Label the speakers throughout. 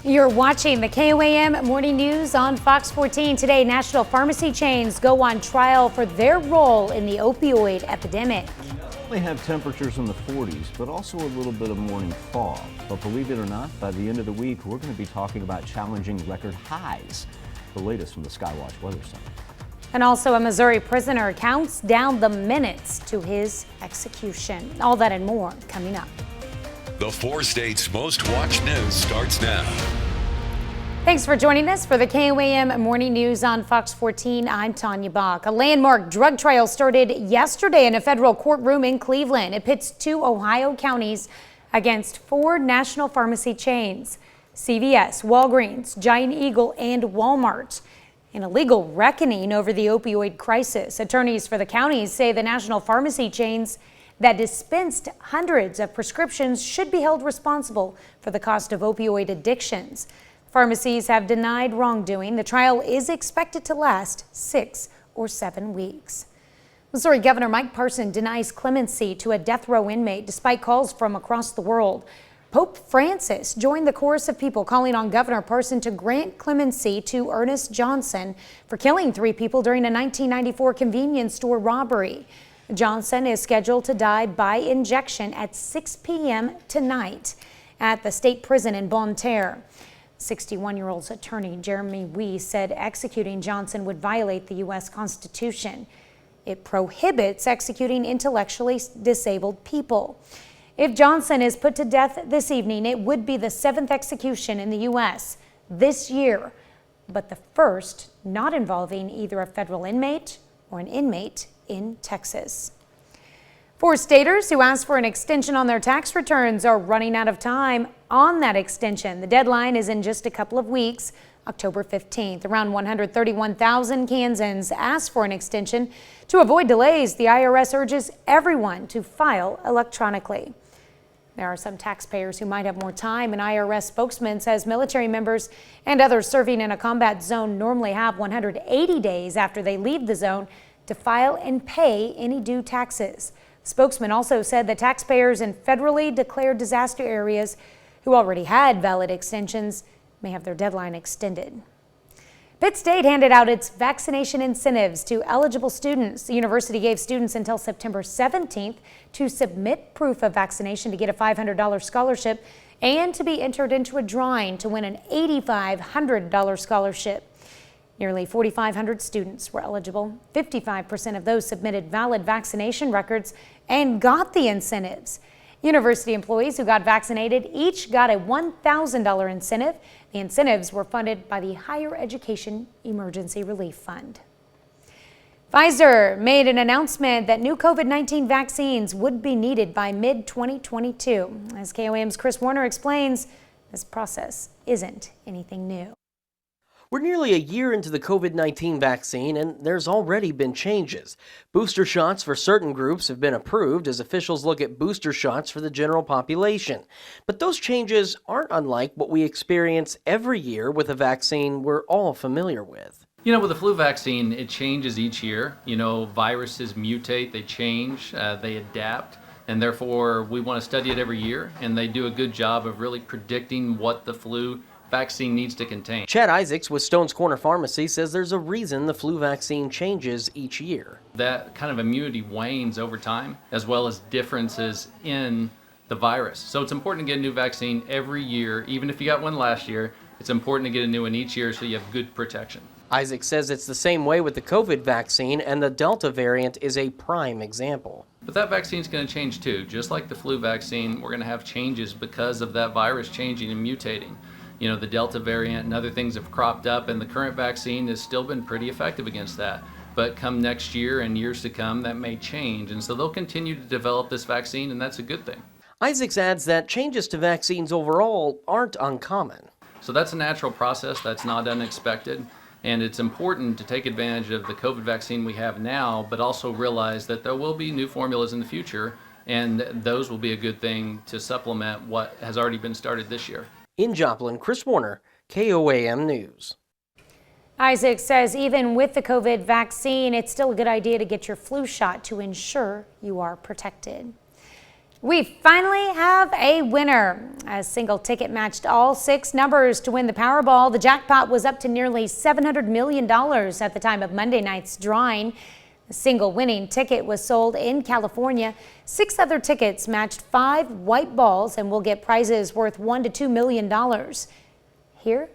Speaker 1: You're watching the KOAM Morning News on Fox 14. Today, national pharmacy chains go on trial for their role in the opioid epidemic.
Speaker 2: We have temperatures in the 40s, but also a little bit of morning fog. But believe it or not, by the end of the week, we're going to be talking about challenging record highs. The latest from the Skywatch Weather Center.
Speaker 1: And also, a Missouri prisoner counts down the minutes to his execution. All that and more coming up.
Speaker 3: The 4 states' most watched news starts now.
Speaker 1: Thanks for joining us for the KOAM Morning News on Fox 14. I'm Tanya Bach. A landmark drug trial started yesterday in a federal courtroom in Cleveland. It pits 2 Ohio counties against 4 national pharmacy chains: CVS, Walgreens, Giant Eagle, and Walmart. In a legal reckoning over the opioid crisis, attorneys for the counties say the national pharmacy chains that dispensed hundreds of prescriptions should be held responsible for the cost of opioid addictions. Pharmacies have denied wrongdoing. The trial is expected to last 6 or 7 weeks. Missouri Governor Mike Parson denies clemency to a death row inmate despite calls from across the world. Pope Francis joined the chorus of people calling on Governor Parson to grant clemency to Ernest Johnson for killing 3 people during a 1994 convenience store robbery. Johnson is scheduled to die by injection at 6 p.m. tonight at the state prison in Bonne Terre. 61-year-old attorney Jeremy Wee said executing Johnson would violate the U.S. Constitution. It prohibits executing intellectually disabled people. If Johnson is put to death this evening, it would be the 7th execution in the U.S. this year, but the first not involving either a federal inmate or an inmate in Texas. 4 staters who asked for an extension on their tax returns are running out of time on that extension. The deadline is in just a couple of weeks, October 15th. Around 131,000 Kansans asked for an extension. To avoid delays, the IRS urges everyone to file electronically. There are some taxpayers who might have more time. An IRS spokesman says military members and others serving in a combat zone normally have 180 days after they leave the zone to file and pay any due taxes. The spokesman also said that taxpayers in federally declared disaster areas who already had valid extensions may have their deadline extended. Pitt State handed out its vaccination incentives to eligible students. The university gave students until September 17th to submit proof of vaccination to get a $500 scholarship and to be entered into a drawing to win an $8,500 scholarship. Nearly 4,500 students were eligible. 55% of those submitted valid vaccination records and got the incentives. University employees who got vaccinated each got a $1,000 incentive. The incentives were funded by the Higher Education Emergency Relief Fund. Pfizer made an announcement that new COVID-19 vaccines would be needed by mid-2022. As KOAM's Chris Warner explains, this process isn't anything new.
Speaker 4: We're nearly a year into the COVID-19 vaccine, and there's already been changes. Booster shots for certain groups have been approved as officials look at booster shots for the general population. But those changes aren't unlike what we experience every year with a vaccine we're all familiar with.
Speaker 5: You know, with the flu vaccine, it changes each year. You know, viruses mutate, they change, they adapt, and therefore we want to study it every year, and they do a good job of really predicting what the flu vaccine needs to contain.
Speaker 4: Chad Isaacs with Stone's Corner Pharmacy says there's a reason the flu vaccine changes each year.
Speaker 5: That kind of immunity wanes over time, as well as differences in the virus. So it's important to get a new vaccine every year. Even if you got one last year, it's important to get a new one each year so you have good protection.
Speaker 4: Isaac says it's the same way with the COVID vaccine, and the Delta variant is a prime example.
Speaker 5: But that vaccine's going to change too. Just like the flu vaccine, we're going to have changes because of that virus changing and mutating. You know, the Delta variant and other things have cropped up, and the current vaccine has still been pretty effective against that. But come next year and years to come, that may change. And so they'll continue to develop this vaccine, and that's a good thing.
Speaker 4: Isaacs adds that changes to vaccines overall aren't uncommon.
Speaker 5: So that's a natural process. That's not unexpected. And it's important to take advantage of the COVID vaccine we have now, but also realize that there will be new formulas in the future, and those will be a good thing to supplement what has already been started this year.
Speaker 4: In Joplin, Chris Warner, KOAM News.
Speaker 1: Isaac says even with the COVID vaccine, it's still a good idea to get your flu shot to ensure you are protected. We finally have a winner. A single ticket matched all 6 numbers to win the Powerball. The jackpot was up to nearly $700 million at the time of Monday night's drawing. A single winning ticket was sold in California. 6 other tickets matched 5 white balls and will get prizes worth $1 to $2 million. Here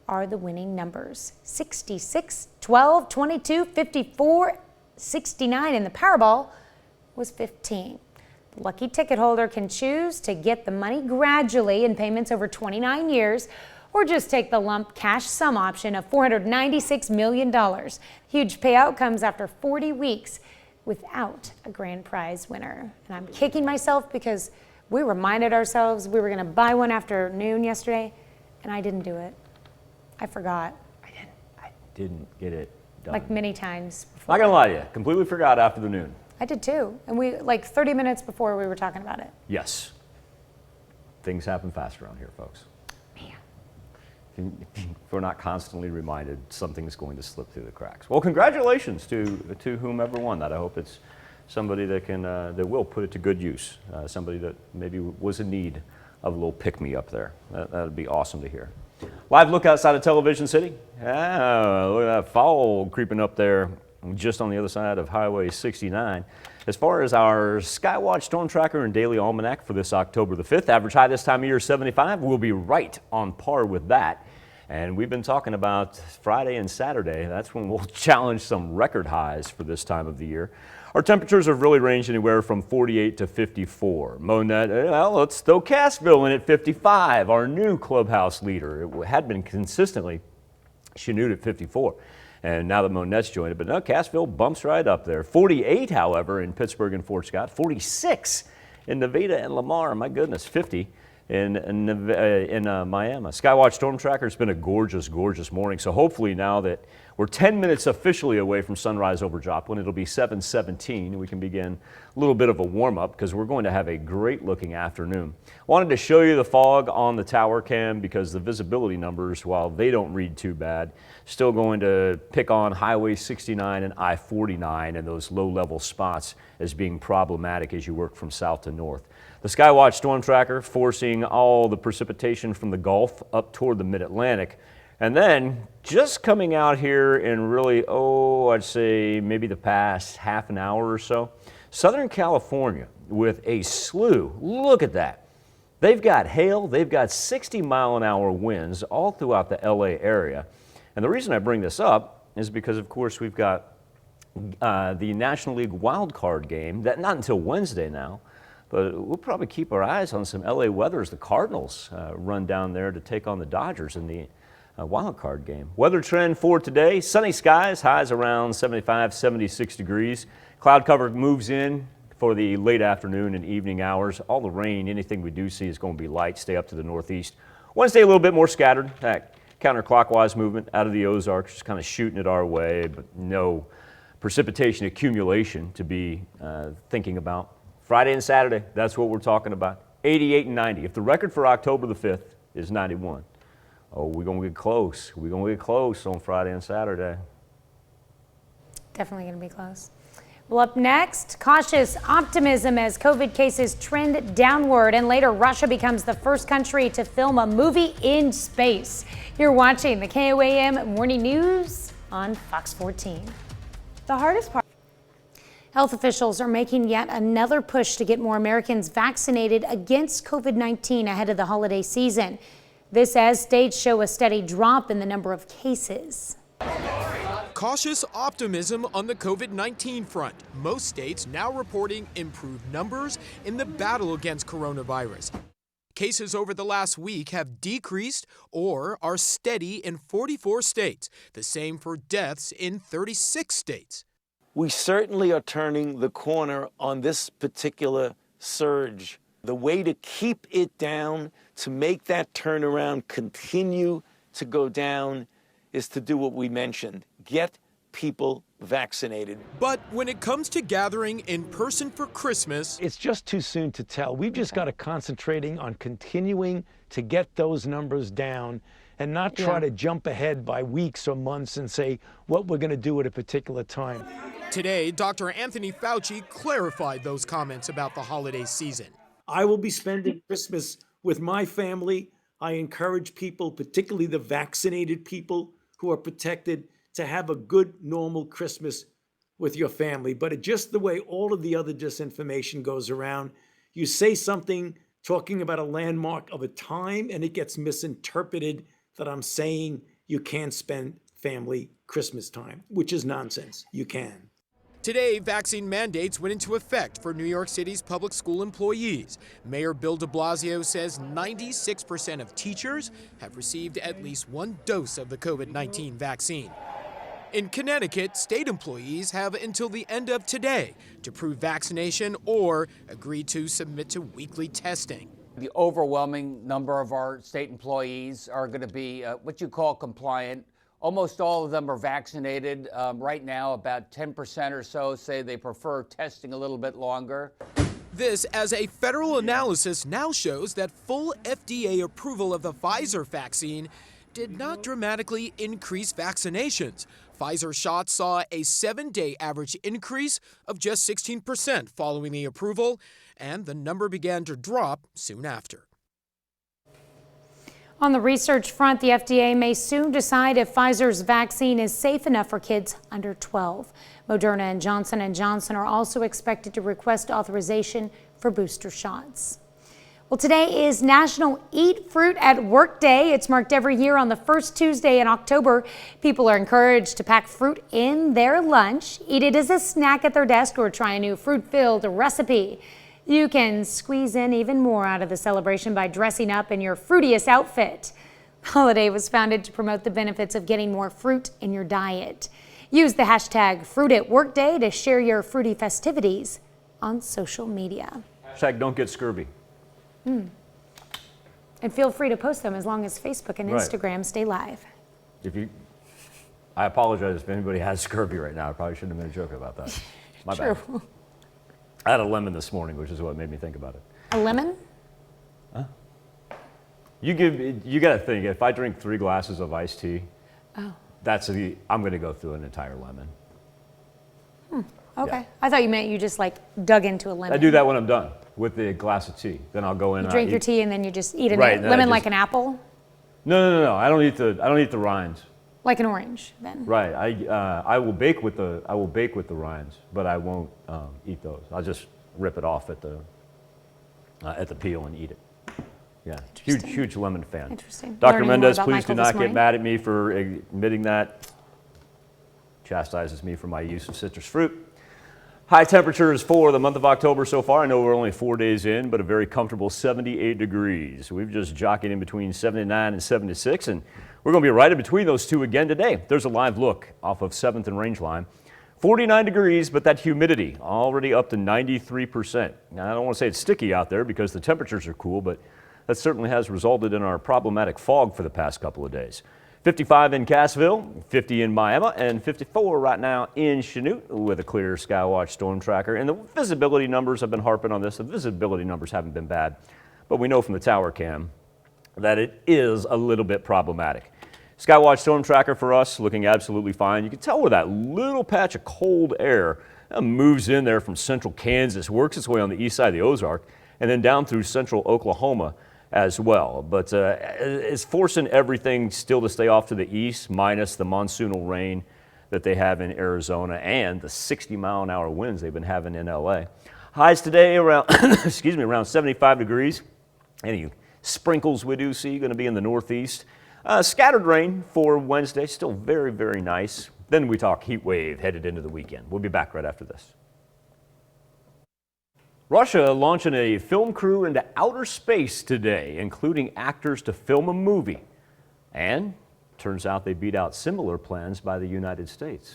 Speaker 1: are the winning numbers: 66, 12, 22, 54, 69, and the Powerball was 15. The lucky ticket holder can choose to get the money gradually in payments over 29 years, or just take the lump cash sum option of $496 million. Huge payout comes after 40 weeks without a grand prize winner. And I'm kicking myself because we reminded ourselves we were going to buy one after noon yesterday, and I didn't do it. I forgot.
Speaker 2: I didn't get it done.
Speaker 1: Like many times before.
Speaker 2: Not gonna lie to you, completely forgot after the noon.
Speaker 1: I did too. And we, like 30 minutes before we were talking about it.
Speaker 2: Yes. Things happen fast around here, folks.
Speaker 1: Man.
Speaker 2: If we're not constantly reminded, something's going to slip through the cracks. Well, congratulations to whomever won that. I hope it's somebody that can that will put it to good use. Somebody that maybe was in need of a little pick-me-up there. That would be awesome to hear. Live look outside of Television City. Ah, look at that foul creeping up there just on the other side of Highway 69. As far as our Skywatch Storm Tracker and Daily Almanac for this October the 5th, average high this time of year 75. We'll be right on par with that. And we've been talking about Friday and Saturday. That's when we'll challenge some record highs for this time of the year. Our temperatures have really ranged anywhere from 48 to 54. Monette, well, it's Stokesville in at 55, our new clubhouse leader. It had been consistently Chanute at 54. And now that Monette's joined it, but no, Cassville bumps right up there. 48, however, in Pittsburgh and Fort Scott. 46 in Nevada and Lamar. My goodness, 50 in Miami. Skywatch Storm Tracker, it's been a gorgeous, gorgeous morning. So hopefully now that we're 10 minutes officially away from sunrise over Joplin, it'll be 7:17. We can begin a little bit of a warm-up because we're going to have a great-looking afternoon. Wanted to show you the fog on the tower cam because the visibility numbers, while they don't read too bad, still going to pick on Highway 69 and I-49 and those low-level spots as being problematic as you work from south to north. The Skywatch Storm Tracker forcing all the precipitation from the Gulf up toward the Mid-Atlantic. And then just coming out here in really, I'd say maybe the past half an hour or so, Southern California with a slew. Look at that. They've got hail, they've got 60-mile-an-hour winds all throughout the LA area. And the reason I bring this up is because, of course, we've got the National League wild card game, that not until Wednesday now, but we'll probably keep our eyes on some LA weather as the Cardinals run down there to take on the Dodgers in the wild card game. Weather trend for today, sunny skies, highs around 75, 76 degrees. Cloud cover moves in for the late afternoon and evening hours. All the rain, anything we do see is going to be light, stay up to the northeast. Wednesday a little bit more scattered. That counterclockwise movement out of the Ozarks, just kind of shooting it our way, but no precipitation accumulation to be thinking about. Friday and Saturday, that's what we're talking about. 88 and 90. If the record for October the 5th is 91, we're going to get close. We're going to get close on Friday and Saturday.
Speaker 1: Definitely going to be close. Well, up next, cautious optimism as COVID cases trend downward, and later Russia becomes the first country to film a movie in space. You're watching the KOAM Morning News on Fox 14.
Speaker 6: The hardest part.
Speaker 1: Health officials are making yet another push to get more Americans vaccinated against COVID-19 ahead of the holiday season. This as states show a steady drop in the number of cases.
Speaker 7: Cautious optimism on the COVID-19 front. Most states now reporting improved numbers in the battle against coronavirus. Cases over the last week have decreased or are steady in 44 states, the same for deaths in 36 states.
Speaker 8: We certainly are turning the corner on this particular surge. The way to keep it down, to make that turnaround continue to go down, is to do what we mentioned, get people vaccinated.
Speaker 7: But when it comes to gathering in person for Christmas,
Speaker 9: it's just too soon to tell. We've just got to concentrating on continuing to get those numbers down and not try to jump ahead by weeks or months and say what we're going to do at a particular time.
Speaker 7: Today, Dr. Anthony Fauci clarified those comments about the holiday season.
Speaker 10: I will be spending Christmas
Speaker 9: With my family, I encourage people, particularly the vaccinated people who are protected, to have a good, normal Christmas with your family. But just the way all of the other disinformation goes around, you say something talking about a landmark of a time, and it gets misinterpreted that I'm saying you can't spend family Christmas time, which is nonsense. You can.
Speaker 7: Today, vaccine mandates went into effect for New York City's public school employees. Mayor Bill de Blasio says 96% of teachers have received at least one dose of the COVID-19 vaccine. In Connecticut, state employees have until the end of today to prove vaccination or agree to submit to weekly testing.
Speaker 10: The overwhelming number of our state employees are going to be what you call compliant. Almost all of them are vaccinated. Right now, about 10% or so say they prefer testing a little bit longer.
Speaker 7: This as a federal analysis now shows that full FDA approval of the Pfizer vaccine did not dramatically increase vaccinations. Pfizer shots saw a 7-day average increase of just 16% following the approval, and the number began to drop soon after.
Speaker 1: On the research front, the FDA may soon decide if Pfizer's vaccine is safe enough for kids under 12. Moderna and Johnson & Johnson are also expected to request authorization for booster shots. Well, today is National Eat Fruit at Work Day. It's marked every year on the first Tuesday in October. People are encouraged to pack fruit in their lunch, eat it as a snack at their desk, or try a new fruit-filled recipe. You can squeeze in even more out of the celebration by dressing up in your fruitiest outfit. The holiday was founded to promote the benefits of getting more fruit in your diet. Use the hashtag #FruitAtWorkDay to share your fruity festivities on social media.
Speaker 2: Hashtag don't get scurvy.
Speaker 1: And feel free to post them as long as Facebook and
Speaker 2: Right.
Speaker 1: Instagram stay live.
Speaker 2: I apologize if anybody has scurvy right now. I probably shouldn't have made a joke about that. My bad.
Speaker 1: True.
Speaker 2: I had a lemon this morning, which is what made me think about it.
Speaker 1: A lemon?
Speaker 2: You got to think, if I drink 3 glasses of iced tea, I'm going to go through an entire lemon.
Speaker 1: Okay.
Speaker 2: Yeah.
Speaker 1: I thought you meant you just like dug into a lemon.
Speaker 2: I do that when I'm done with the glass of tea. Then I'll go in
Speaker 1: You
Speaker 2: and
Speaker 1: drink
Speaker 2: I'll
Speaker 1: your
Speaker 2: eat.
Speaker 1: tea and then you just eat a
Speaker 2: Right, then I
Speaker 1: lemon
Speaker 2: just-
Speaker 1: like an apple?
Speaker 2: No. I don't eat the rinds.
Speaker 1: Like an orange then?
Speaker 2: Right. I will bake with the rinds, but I won't eat those. I'll just rip it off at the peel and eat it. Yeah. Huge lemon fan.
Speaker 1: Interesting.
Speaker 2: Dr.
Speaker 1: Learning more
Speaker 2: Mendez,
Speaker 1: about
Speaker 2: please
Speaker 1: Michael
Speaker 2: do
Speaker 1: this
Speaker 2: not get
Speaker 1: morning.
Speaker 2: mad at me for admitting that. Chastises me for my use of citrus fruit. High temperatures for the month of October so far. I know we're only 4 days in, but a very comfortable 78 degrees. We've just jockeyed in between 79 and 76, and we're going to be right in between those two again today. There's a live look off of 7th and Rangeline. 49 degrees, but that humidity already up to 93%. Now, I don't want to say it's sticky out there because the temperatures are cool, but that certainly has resulted in our problematic fog for the past couple of days. 55 in Cassville, 50 in Miami, and 54 right now in Chanute with a clear Skywatch storm tracker. And the visibility numbers, I've been harping on this, the visibility numbers haven't been bad, but we know from the tower cam that it is a little bit problematic. Skywatch storm tracker for us looking absolutely fine. You can tell where that little patch of cold air moves in there from central Kansas, works its way on the east side of the Ozark, and then down through central Oklahoma as well. But it's forcing everything still to stay off to the east, minus the monsoonal rain that they have in Arizona and the 60-mile-an-hour winds they've been having in LA. Highs today around, around 75 degrees. Any sprinkles we do see going to be in the northeast. Scattered rain for Wednesday, still very, very nice. Then we talk heat wave headed into the weekend. We'll be back right after this. Russia launching a film crew into outer space today, including actors to film a movie. And turns out they beat out similar plans by the United States.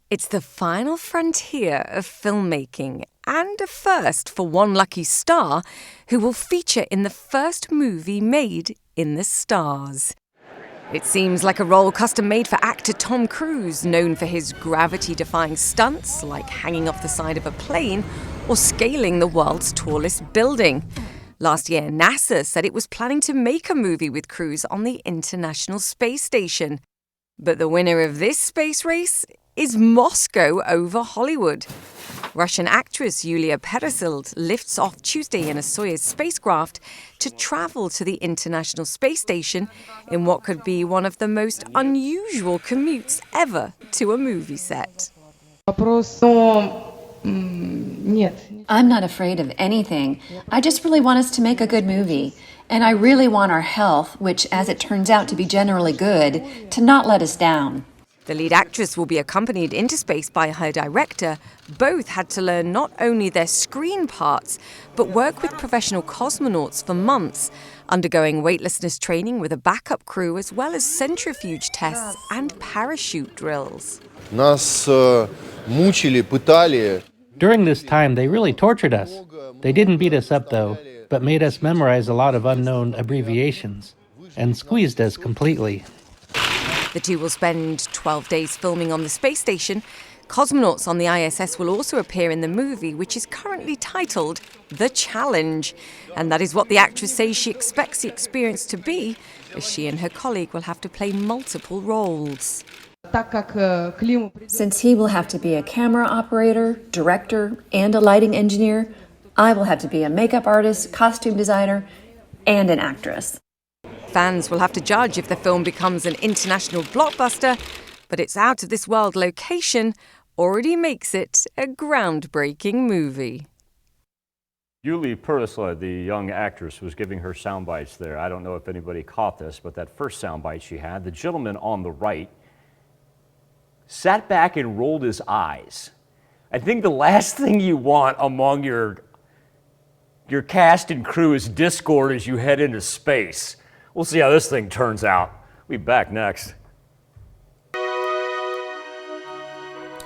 Speaker 11: It's the final frontier of filmmaking and a first for one lucky star who will feature in the first movie made in the stars. It seems like a role custom made for actor Tom Cruise, known for his gravity-defying stunts like hanging off the side of a plane or scaling the world's tallest building. Last year, NASA said it was planning to make a movie with Cruise on the International Space Station. But the winner of this space race is Moscow over Hollywood. Russian actress Yulia Peresild lifts off Tuesday in a Soyuz spacecraft to travel to the International Space Station in what could be one of the most unusual commutes ever to a movie set.
Speaker 12: I'm not afraid of anything. I just really want us to make a good movie. And I really want our health, which, as it turns out to be generally good, to not let us down.
Speaker 11: The lead actress will be accompanied into space by her director. Both had to learn not only their screen parts, but work with professional cosmonauts for months, undergoing weightlessness training with a backup crew, as well as centrifuge tests and parachute drills.
Speaker 13: During this time, they really tortured us. They didn't beat us up, though, but made us memorize a lot of unknown abbreviations and squeezed us completely.
Speaker 11: The two will spend 12 days filming on the space station. Cosmonauts on the ISS will also appear in the movie, which is currently titled The Challenge. And that is what the actress says she expects the experience to be, as she and her colleague will have to play multiple roles.
Speaker 12: Since he will have to be a camera operator, director, and a lighting engineer, I will have to be a makeup artist, costume designer, and an actress.
Speaker 11: Fans will have to judge if the film becomes an international blockbuster, but its out-of-this-world location already makes it a groundbreaking movie.
Speaker 2: Yulia Peresild, the young actress, was giving her sound bites there. I don't know if anybody caught this, but that first sound bite she had, the gentleman on the right sat back and rolled his eyes. I think the last thing you want among your cast and crew is discord as you head into space. We'll see how this thing turns out. We'll be back next.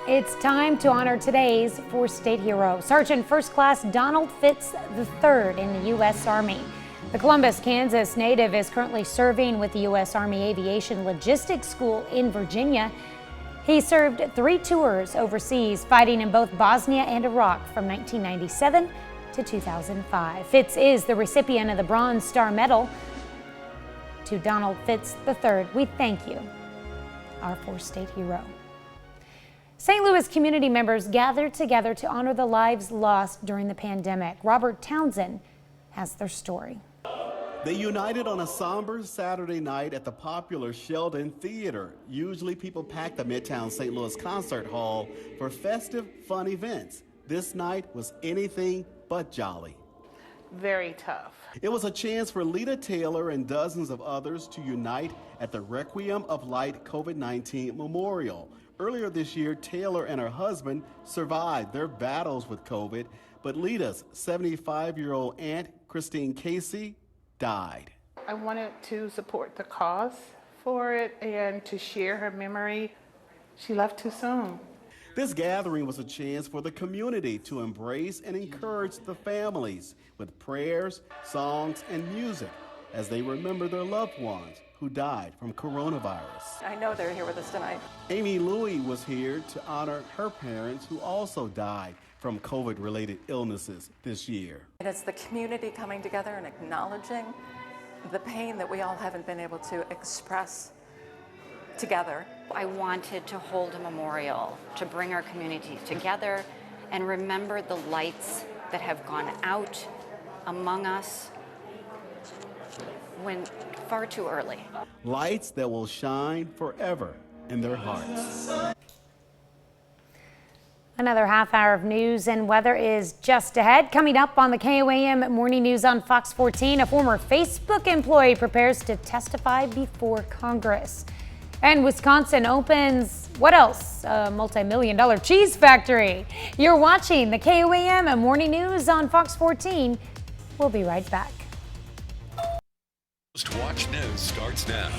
Speaker 1: It's time to honor today's four-state hero, Sergeant First Class Donald Fitz III in the U.S. Army. The Columbus, Kansas native is currently serving with the U.S. Army Aviation Logistics School in Virginia. He served 3 tours overseas, fighting in both Bosnia and Iraq from 1997 to 2005. Fitz is the recipient of the Bronze Star Medal. To Donald Fitz III, we thank you, our four-state hero. St. Louis community members gathered together to honor the lives lost during the pandemic. Robert Townsend has their story.
Speaker 14: They united on a somber Saturday night at the popular Sheldon Theater. Usually people pack the Midtown St. Louis Concert Hall for festive, fun events. This night was anything but jolly.
Speaker 15: Very tough.
Speaker 14: It was a chance for Lita Taylor and dozens of others to unite at the Requiem of Light COVID-19 Memorial. Earlier this year, Taylor and her husband survived their battles with COVID, but Lita's 75-year-old aunt, Christine Casey, died.
Speaker 15: I wanted to support the cause for it and to share her memory. She left too soon.
Speaker 14: This gathering was a chance for the community to embrace and encourage the families with prayers, songs, and music as they remember their loved ones who died from coronavirus.
Speaker 16: I know they're here with us tonight.
Speaker 14: Amy Louie was here to honor her parents who also died from COVID-related illnesses this year.
Speaker 16: And it's the community coming together and acknowledging the pain that we all haven't been able to express together.
Speaker 17: I wanted to hold a memorial to bring our community together and remember the lights that have gone out among us when far too early.
Speaker 14: Lights that will shine forever in their hearts.
Speaker 1: Another half hour of news and weather is just ahead. Coming up on the KOAM Morning News on Fox 14, a former Facebook employee prepares to testify before Congress. And Wisconsin opens, what else? A multi-million-dollar cheese factory. You're watching the KOAM Morning News on Fox 14. We'll be right back.
Speaker 3: Most Watch News starts now.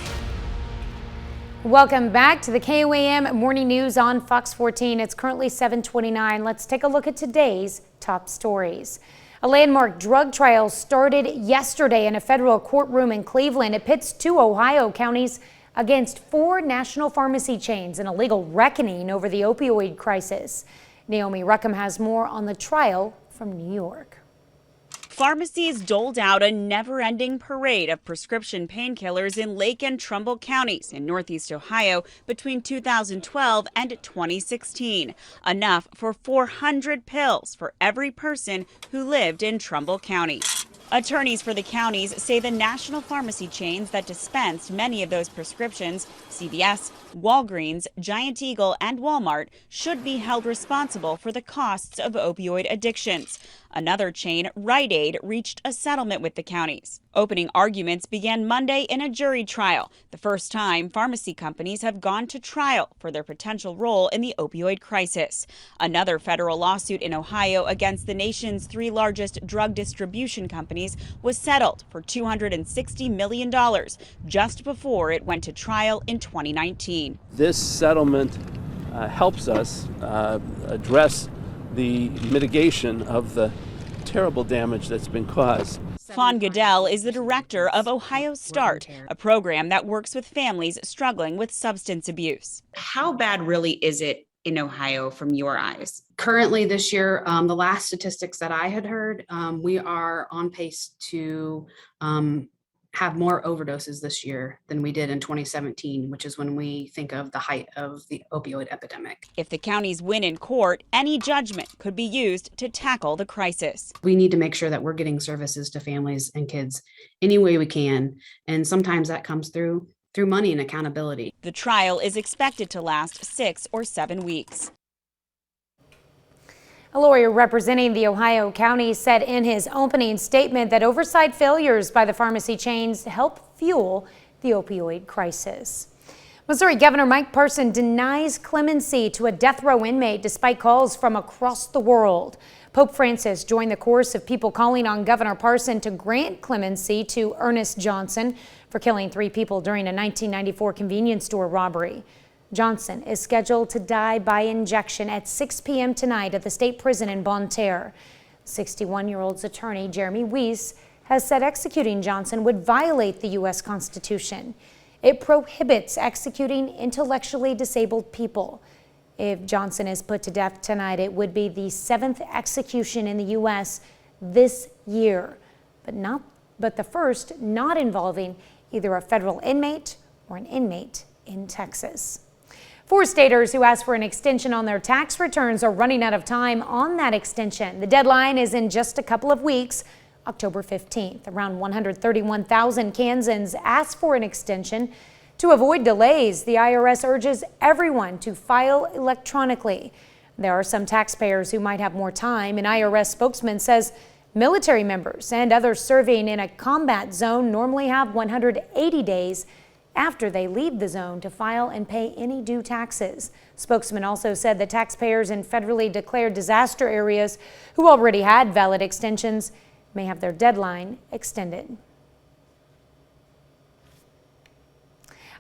Speaker 1: Welcome back to the KOAM Morning News on Fox 14. It's currently 7:29. Let's take a look at today's top stories. A landmark drug trial started yesterday in a federal courtroom in Cleveland. It pits 2 Ohio counties against 4 national pharmacy chains in a legal reckoning over the opioid crisis. Naomi Ruckham has more on the trial from New York.
Speaker 18: Pharmacies doled out a never-ending parade of prescription painkillers in Lake and Trumbull counties in Northeast Ohio between 2012 and 2016, enough for 400 pills for every person who lived in Trumbull County. Attorneys for the counties say the national pharmacy chains that dispensed many of those prescriptions, CVS, Walgreens, Giant Eagle, and Walmart, should be held responsible for the costs of opioid addictions. Another chain, Rite Aid, reached a settlement with the counties. Opening arguments began Monday in a jury trial, the first time pharmacy companies have gone to trial for their potential role in the opioid crisis. Another federal lawsuit in Ohio against the nation's 3 largest drug distribution companies was settled for $260 million just before it went to trial in 2019.
Speaker 19: This settlement helps us address the mitigation of the terrible damage that's been caused.
Speaker 18: Fawn Goodell is the director of Ohio Start, a program that works with families struggling with substance abuse.
Speaker 20: How bad really is it in Ohio from your eyes?
Speaker 21: Currently this year, the last statistics that I had heard, we are on pace to have more overdoses this year than we did in 2017, which is when we think of the height of the opioid epidemic.
Speaker 18: If the counties win in court, any judgment could be used to tackle the crisis.
Speaker 21: We need to make sure that we're getting services to families and kids any way we can, and sometimes that comes through money and accountability.
Speaker 18: The trial is expected to last 6 or 7 weeks.
Speaker 1: A lawyer representing the Ohio County said in his opening statement that oversight failures by the pharmacy chains help fuel the opioid crisis. Missouri Governor Mike Parson denies clemency to a death row inmate despite calls from across the world. Pope Francis joined the chorus of people calling on Governor Parson to grant clemency to Ernest Johnson for killing 3 people during a 1994 convenience store robbery. Johnson is scheduled to die by injection at 6 p.m. tonight at the state prison in Bonne Terre. 61-year-old's attorney, Jeremy Weiss, has said executing Johnson would violate the U.S. Constitution. It prohibits executing intellectually disabled people. If Johnson is put to death tonight, it would be the 7th execution in the U.S. this year, but the first not involving either a federal inmate or an inmate in Texas. 4 staters who asked for an extension on their tax returns are running out of time on that extension. The deadline is in just a couple of weeks, October 15th. Around 131,000 Kansans asked for an extension. To avoid delays, the IRS urges everyone to file electronically. There are some taxpayers who might have more time. An IRS spokesman says military members and others serving in a combat zone normally have 180 days after they leave the zone to file and pay any due taxes. Spokesman also said that taxpayers in federally declared disaster areas who already had valid extensions may have their deadline extended.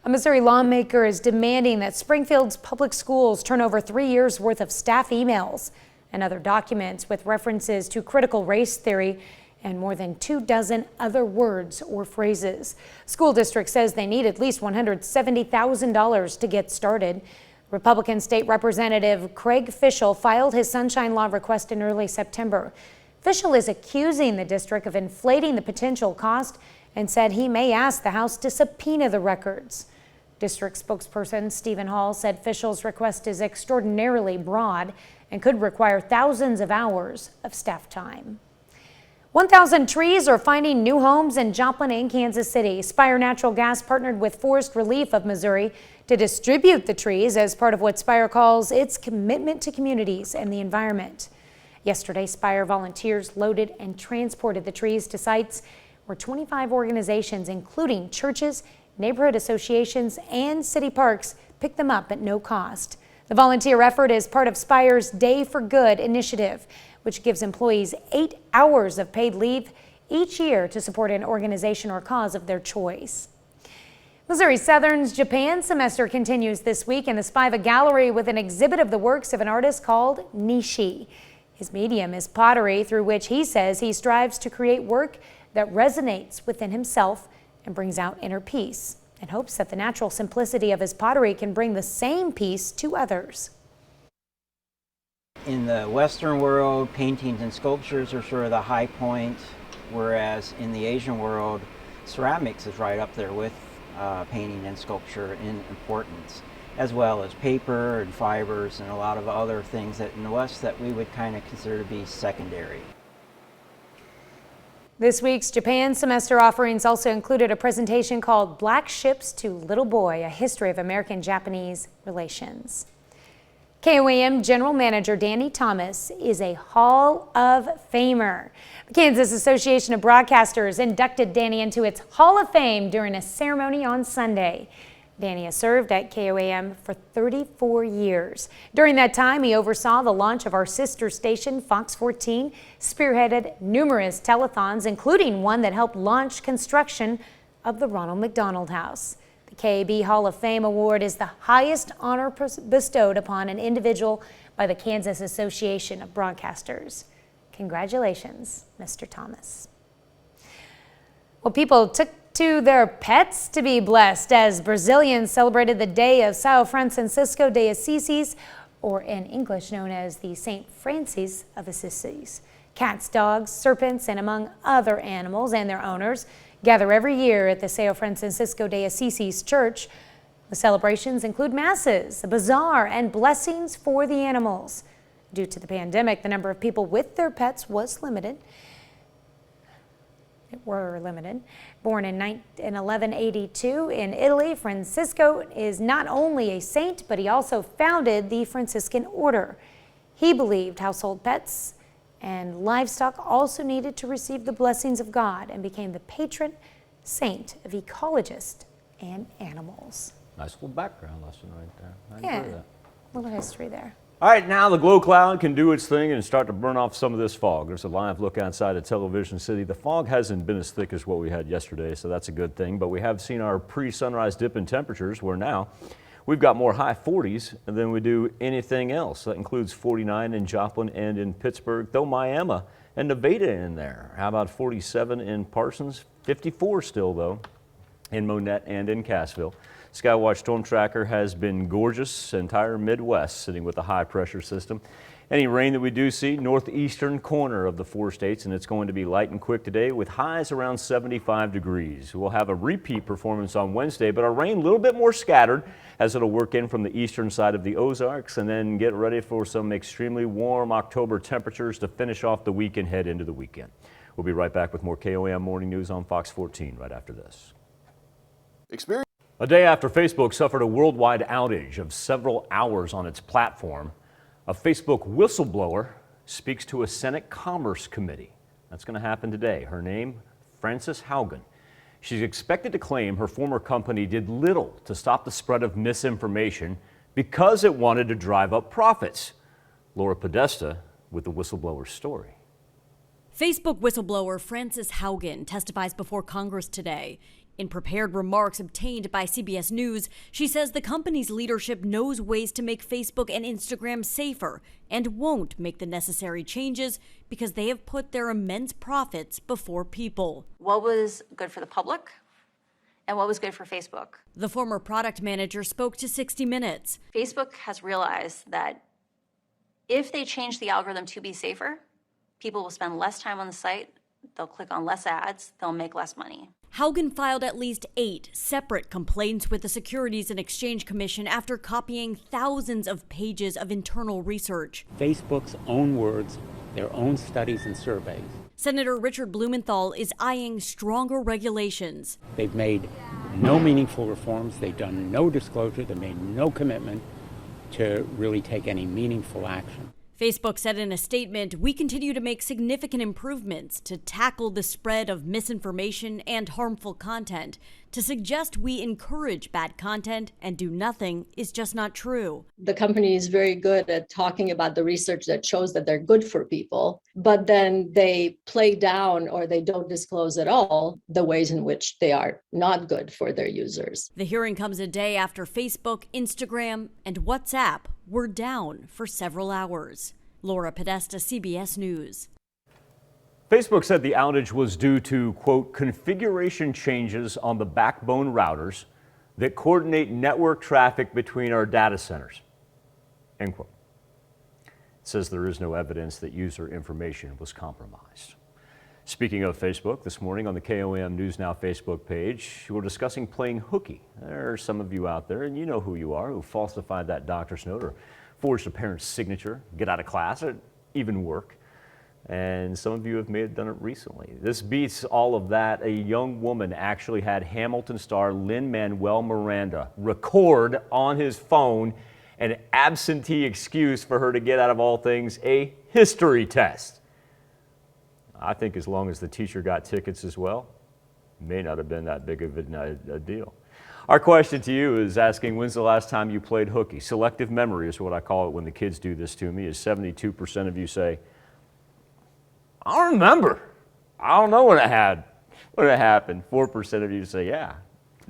Speaker 1: A Missouri lawmaker is demanding that Springfield's public schools turn over 3 years' worth of staff emails and other documents with references to critical race theory and more than 24 other words or phrases. School district says they need at least $170,000 to get started. Republican State Representative Craig Fischel filed his Sunshine Law request in early September. Fischel is accusing the district of inflating the potential cost and said he may ask the House to subpoena the records. District spokesperson Stephen Hall said Fischel's request is extraordinarily broad and could require thousands of hours of staff time. 1,000 trees are finding new homes in Joplin and Kansas City. Spire Natural Gas partnered with Forest Relief of Missouri to distribute the trees as part of what Spire calls its commitment to communities and the environment. Yesterday, Spire volunteers loaded and transported the trees to sites where 25 organizations, including churches, neighborhood associations, and city parks, picked them up at no cost. The volunteer effort is part of Spire's Day for Good initiative, which gives employees 8 hours of paid leave each year to support an organization or cause of their choice. Missouri Southern's Japan semester continues this week in the Spiva Gallery with an exhibit of the works of an artist called Nishi. His medium is pottery, through which he says he strives to create work that resonates within himself and brings out inner peace, and hopes that the natural simplicity of his pottery can bring the same peace to others.
Speaker 22: In the Western world, paintings and sculptures are sort of the high point.
Speaker 5: whereas in the Asian world, ceramics is right up there with painting and sculpture in importance, as well as paper and fibers and a lot of other things that in the West that we would kind of consider to be secondary.
Speaker 1: This week's Japan semester offerings also included a presentation called Black Ships to Little Boy, a history of American-Japanese relations. KOAM General Manager Danny Thomas is a Hall of Famer. The Kansas Association of Broadcasters inducted Danny into its Hall of Fame during a ceremony on Sunday. Danny has served at KOAM for 34 years. During that time, he oversaw the launch of our sister station, Fox 14, spearheaded numerous telethons, including one that helped launch construction of the Ronald McDonald House. The KAB Hall of Fame Award is the highest honor bestowed upon an individual by the Kansas Association of Broadcasters. Congratulations, Mr. Thomas. Well, people took to their pets to be blessed as Brazilians celebrated the day of São Francisco de Assisi, or in English known as the St. Francis of Assisi. Cats, dogs, serpents, and among other animals and their owners gather every year at the São Francisco de Assisi Church. The celebrations include masses, a bazaar, and blessings for the animals. Due to the pandemic, the number of people with their pets was limited. Born in 1182 in Italy, Francisco is not only a saint, but he also founded the Franciscan order. He believed household pets and livestock also needed to receive the blessings of God and became the patron saint of ecologists and animals.
Speaker 2: Nice little background lesson right there. I enjoy that.
Speaker 1: A little history there.
Speaker 2: All right, now the glow cloud can do its thing and start to burn off some of this fog. There's a live look outside of Television City. The fog hasn't been as thick as what we had yesterday, so that's a good thing. But we have seen our pre-sunrise dip in temperatures where now we've got more high 40s than we do anything else. That includes 49 in Joplin and in Pittsburgh, though Miami and Nevada in there. How about 47 in Parsons? 54 still, though, in Monette and in Cassville. Skywatch Storm Tracker has been gorgeous, entire Midwest sitting with a high pressure system. Any rain that we do see, northeastern corner of the 4 states, and it's going to be light and quick today with highs around 75 degrees. We'll have a repeat performance on Wednesday, but our rain a little bit more scattered as it'll work in from the eastern side of the Ozarks, and then get ready for some extremely warm October temperatures to finish off the week and head into the weekend. We'll be right back with more KOAM Morning News on Fox 14 right after this. A day after Facebook suffered a worldwide outage of several hours on its platform, a Facebook whistleblower speaks to a Senate Commerce Committee. That's going to happen today. Her name, Frances Haugen. She's expected to claim her former company did little to stop the spread of misinformation because it wanted to drive up profits. Laura Podesta with the whistleblower's story.
Speaker 22: Facebook whistleblower Frances Haugen testifies before Congress today. In prepared remarks obtained by CBS News, she says the company's leadership knows ways to make Facebook and Instagram safer and won't make the necessary changes because they have put their immense profits before people.
Speaker 23: What was good for the public and what was good for Facebook?
Speaker 22: The former product manager spoke to 60 Minutes.
Speaker 23: Facebook has realized that if they change the algorithm to be safer, people will spend less time on the site, they'll click on less ads, they'll make less money.
Speaker 22: Haugen filed at least 8 separate complaints with the Securities and Exchange Commission after copying thousands of pages of internal research.
Speaker 24: Facebook's own words, their own studies and surveys.
Speaker 22: Senator Richard Blumenthal is eyeing stronger regulations.
Speaker 24: They've made no meaningful reforms. They've done no disclosure. They made no commitment to really take any meaningful action.
Speaker 22: Facebook said in a statement, "We continue to make significant improvements to tackle the spread of misinformation and harmful content. To suggest we encourage bad content and do nothing is just not true."
Speaker 25: The company is very good at talking about the research that shows that they're good for people, but then they play down or they don't disclose at all the ways in which they are not good for their users.
Speaker 22: The hearing comes a day after Facebook, Instagram, and WhatsApp were down for several hours. Laura Podesta, CBS News.
Speaker 2: Facebook said the outage was due to, quote, configuration changes on the backbone routers that coordinate network traffic between our data centers, end quote. It says there is no evidence that user information was compromised. Speaking of Facebook, this morning on the KOAM News Now Facebook page, we're discussing playing hooky. There are some of you out there, and you know who you are, who falsified that doctor's note or forged a parent's signature, get out of class, or even work. And some of you have done it recently. This beats all of that. A young woman actually had Hamilton star Lin-Manuel Miranda record on his phone an absentee excuse for her to get out of all things a history test. I think as long as the teacher got tickets as well, may not have been that big of a deal. Our question to you is asking, when's the last time you played hooky? Selective memory is what I call it when the kids do this to me, is 72% of you say, I don't remember. I don't know when it happened. 4% of you say, yeah,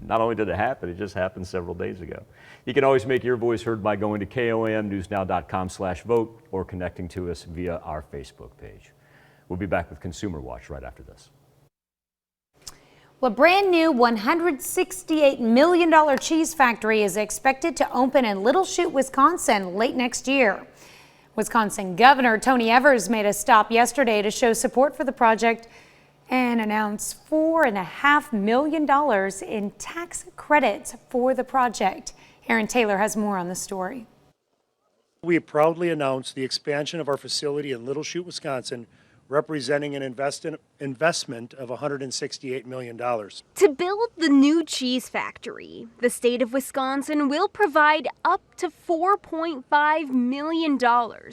Speaker 2: not only did it happen, it just happened several days ago. You can always make your voice heard by going to KOAMnewsnow.com/vote or connecting to us via our Facebook page. We'll be back with Consumer Watch right after this.
Speaker 1: Well, a brand new $168 million cheese factory is expected to open in Little Chute, Wisconsin late next year. Wisconsin Governor Tony Evers made a stop yesterday to show support for the project and announce $4.5 million in tax credits for the project. Aaron Taylor has more on the story.
Speaker 4: We proudly announced the expansion of our facility in Little Chute, Wisconsin, representing an investment of $168 million.
Speaker 6: To build the new cheese factory, the state of Wisconsin will provide up to $4.5 million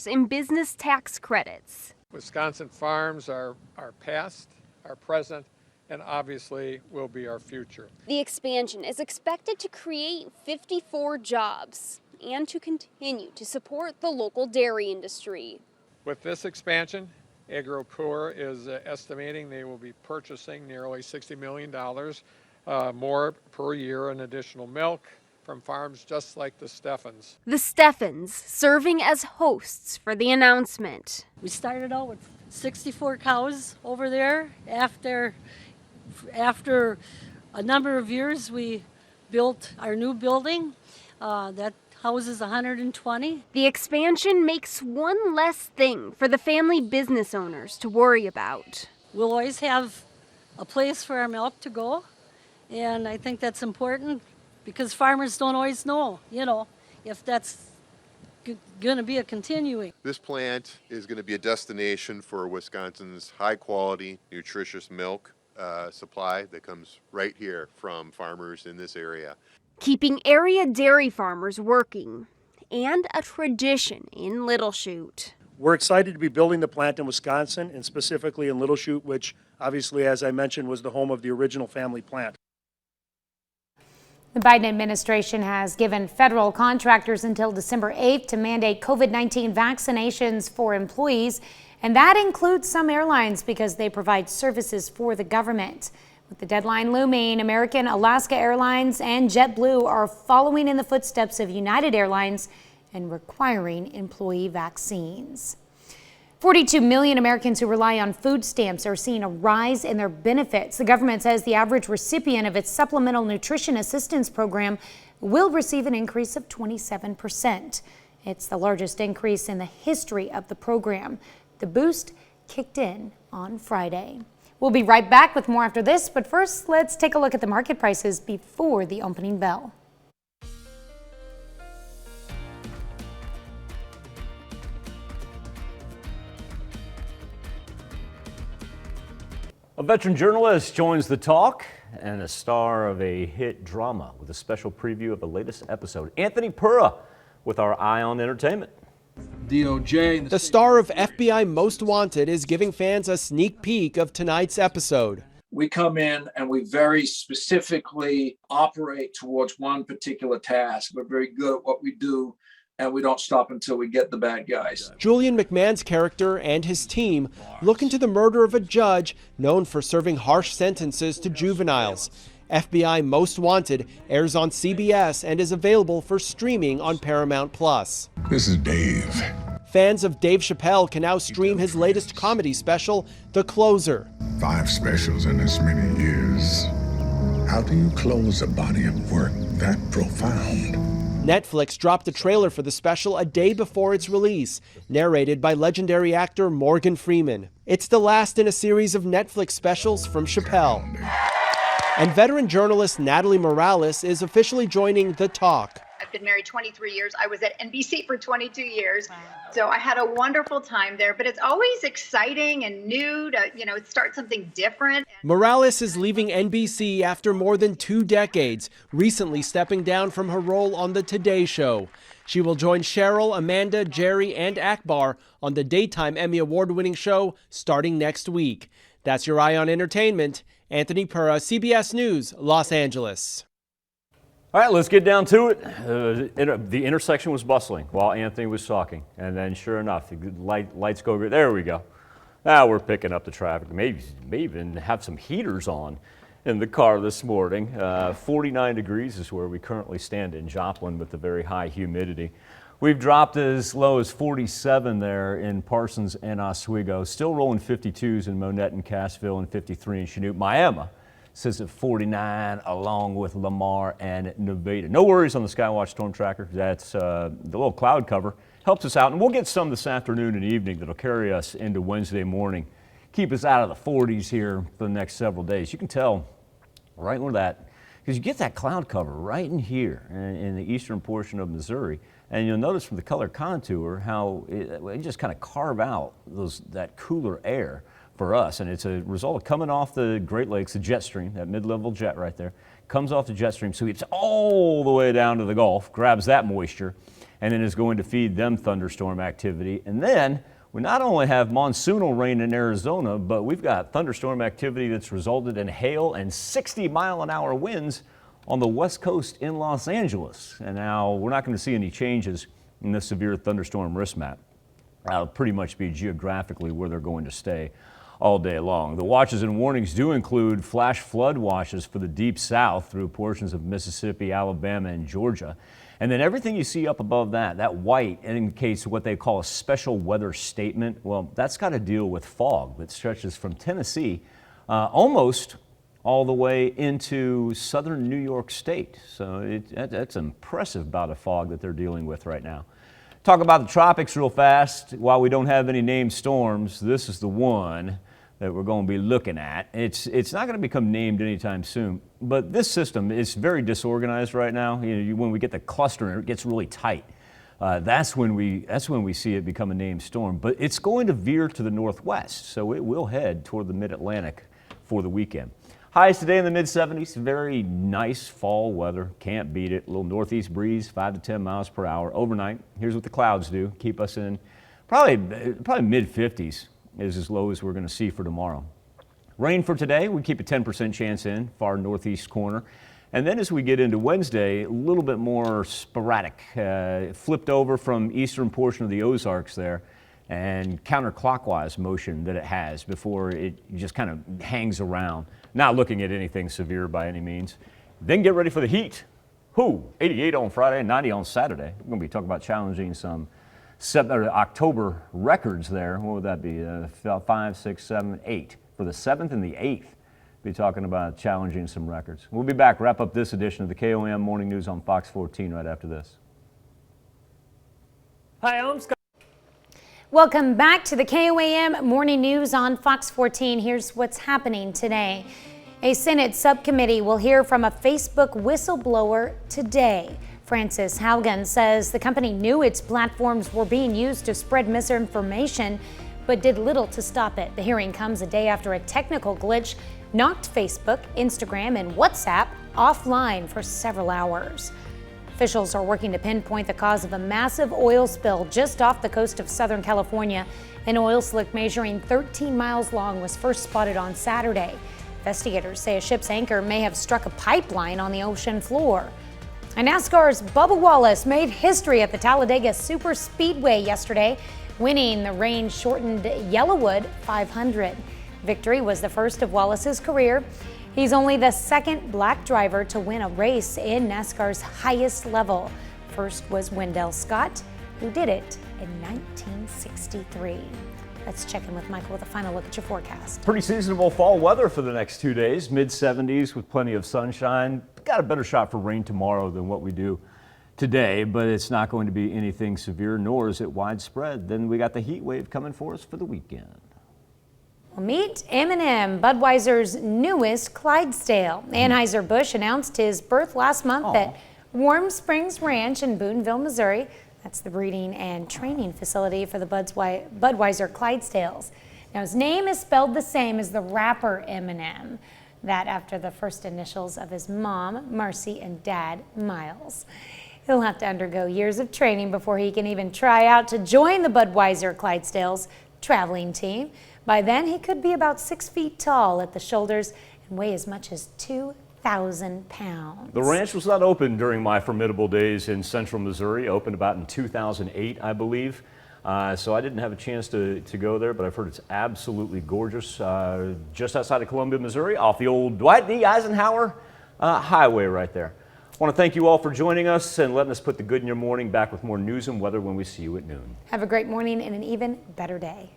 Speaker 6: in business tax credits.
Speaker 8: Wisconsin farms are our past, our present, and obviously will be our future.
Speaker 6: The expansion is expected to create 54 jobs and to continue to support the local dairy industry.
Speaker 8: With this expansion, AgroCore is estimating they will be purchasing nearly $60 million more per year in additional milk from farms just like the Steffens.
Speaker 6: The Steffens serving as hosts for the announcement.
Speaker 9: We started out with 64 cows over there. After a number of years, we built our new building that houses 120.
Speaker 6: The expansion makes one less thing for the family business owners to worry about.
Speaker 9: We'll always have a place for our milk to go, and I think that's important because farmers don't always know, if that's going to be a continuing.
Speaker 10: This plant is going to be a destination for Wisconsin's high-quality, nutritious milk supply that comes right here from farmers in this area.
Speaker 6: Keeping area dairy farmers working, and a tradition in Little Chute.
Speaker 4: We're excited to be building the plant in Wisconsin, and specifically in Little Chute, which obviously, as I mentioned, was the home of the original family plant.
Speaker 1: The Biden administration has given federal contractors until December 8th to mandate COVID-19 vaccinations for employees, and that includes some airlines because they provide services for the government. With the deadline looming, American, Alaska Airlines, and JetBlue are following in the footsteps of United Airlines and requiring employee vaccines. 42 million Americans who rely on food stamps are seeing a rise in their benefits. The government says the average recipient of its Supplemental Nutrition Assistance Program will receive an increase of 27%. It's the largest increase in the history of the program. The boost kicked in on Friday. We'll be right back with more after this, but first, let's take a look at the market prices before the opening bell.
Speaker 2: A veteran journalist joins the talk and a star of a hit drama with a special preview of the latest episode. Anthony Pura with our Eye on Entertainment.
Speaker 26: DOJ. The star of FBI Most Wanted is giving fans a sneak peek of tonight's episode.
Speaker 27: We come in and we very specifically operate towards one particular task. We're very good at what we do, and we don't stop until we get the bad guys.
Speaker 26: Julian McMahon's character and his team look into the murder of a judge known for serving harsh sentences to juveniles. FBI Most Wanted airs on CBS and is available for streaming on Paramount+.
Speaker 28: This is Dave.
Speaker 26: Fans of Dave Chappelle can now stream his latest comedy special, The Closer.
Speaker 28: 5 specials in as many years. How do you close a body of work that profound?
Speaker 26: Netflix dropped a trailer for the special a day before its release, narrated by legendary actor Morgan Freeman. It's the last in a series of Netflix specials from Chappelle. And veteran journalist Natalie Morales is officially joining The Talk.
Speaker 7: I've been married 23 years. I was at NBC for 22 years. Wow. So I had a wonderful time there, but it's always exciting and new to, start something different.
Speaker 26: Morales is leaving NBC after more than 2 decades, recently stepping down from her role on The Today Show. She will join Cheryl, Amanda, Jerry, and Akbar on the daytime Emmy Award-winning show starting next week. That's your Eye on Entertainment. Anthony Pura, CBS News, Los Angeles.
Speaker 2: All right, let's get down to it. The intersection was bustling while Anthony was talking, and then sure enough, the lights go green. There we go. Now we're picking up the traffic. Maybe even have some heaters on in the car this morning. 49 degrees is where we currently stand in Joplin with the very high humidity. We've dropped as low as 47 there in Parsons and Oswego. Still rolling 52s in Monette and Cassville and 53 in Chanute. Miami sits at 49 along with Lamar and Nevada. No worries on the Skywatch Storm Tracker. That's the little cloud cover. Helps us out, and we'll get some this afternoon and evening that'll carry us into Wednesday morning. Keep us out of the 40s here for the next several days. You can tell right where that, because you get that cloud cover right in here in the eastern portion of Missouri. And you'll notice from the color contour how it just kind of carve out that cooler air for us. And it's a result of coming off the Great Lakes, the jet stream, that mid-level jet right there, comes off the jet stream. So it's all the way down to the Gulf, grabs that moisture, and then is going to feed them thunderstorm activity. And then we not only have monsoonal rain in Arizona, but we've got thunderstorm activity that's resulted in hail and 60-mile-an-hour winds on the west coast in Los Angeles. And now we're not going to see any changes in the severe thunderstorm risk map. That'll pretty much be geographically where they're going to stay all day long. The watches and warnings do include flash flood watches for the deep south through portions of Mississippi, Alabama, and Georgia. And then everything you see up above that white indicates what they call a special weather statement. Well, that's got to deal with fog that stretches from Tennessee almost all the way into southern New York State. So that's an impressive bout of fog that they're dealing with right now. Talk about the tropics real fast. While we don't have any named storms, this is the one that we're going to be looking at. It's not going to become named anytime soon, but this system is very disorganized right now. When we get the cluster and it gets really tight, that's when we see it become a named storm. But it's going to veer to the northwest, so it will head toward the mid-Atlantic for the weekend. Highs today in the mid-70s, very nice fall weather, can't beat it. A little northeast breeze, 5 to 10 miles per hour. Overnight, here's what the clouds do, keep us in probably mid-50s is as low as we're going to see for tomorrow. Rain for today, we keep a 10% chance in, far northeast corner. And then as we get into Wednesday, a little bit more sporadic, flipped over from eastern portion of the Ozarks there, and counterclockwise motion that it has before it just kind of hangs around. Not looking at anything severe by any means. Then get ready for the heat. 88 on Friday, 90 on Saturday. We're going to be talking about challenging some October records there. What would that be? 5, 6, 7, 8. For the 7th and the 8th, be talking about challenging some records. We'll be back, wrap up this edition of the KOAM Morning News on Fox 14 right after this.
Speaker 1: Hi, I'm Scott. Welcome back to the KOAM Morning News on Fox 14. Here's what's happening today. A Senate subcommittee will hear from a Facebook whistleblower today. Francis Haugen says the company knew its platforms were being used to spread misinformation, but did little to stop it. The hearing comes a day after a technical glitch knocked Facebook, Instagram, and WhatsApp offline for several hours. Officials are working to pinpoint the cause of a massive oil spill just off the coast of Southern California. An oil slick measuring 13 miles long was first spotted on Saturday. Investigators say a ship's anchor may have struck a pipeline on the ocean floor. And NASCAR's Bubba Wallace made history at the Talladega Super Speedway yesterday, winning the rain-shortened Yellowwood 500. Victory was the first of Wallace's career. He's only the second black driver to win a race in NASCAR's highest level. First was Wendell Scott, who did it in 1963. Let's check in with Michael with a final look at your forecast.
Speaker 2: Pretty seasonable fall weather for the next 2 days, mid-70s with plenty of sunshine. Got a better shot for rain tomorrow than what we do today, but it's not going to be anything severe, nor is it widespread. Then we got the heat wave coming for us for the weekend.
Speaker 1: Well, meet M&M, Budweiser's newest Clydesdale. Anheuser-Busch announced his birth last month at Warm Springs Ranch in Boonville, Missouri. That's the breeding and training facility for the Budweiser Clydesdales. Now, his name is spelled the same as the rapper Eminem, that after the first initials of his mom, Marcy, and dad, Miles. He'll have to undergo years of training before he can even try out to join the Budweiser Clydesdales traveling team. By then, he could be about 6 feet tall at the shoulders and weigh as much as 2,000 pounds.
Speaker 2: The ranch was not open during my formidable days in central Missouri. Opened about in 2008, I believe. So I didn't have a chance to go there, but I've heard it's absolutely gorgeous. Just outside of Columbia, Missouri, off the old Dwight D. Eisenhower highway right there. I want to thank you all for joining us and letting us put the good in your morning. Back with more news and weather when we see you at noon.
Speaker 1: Have a great morning and an even better day.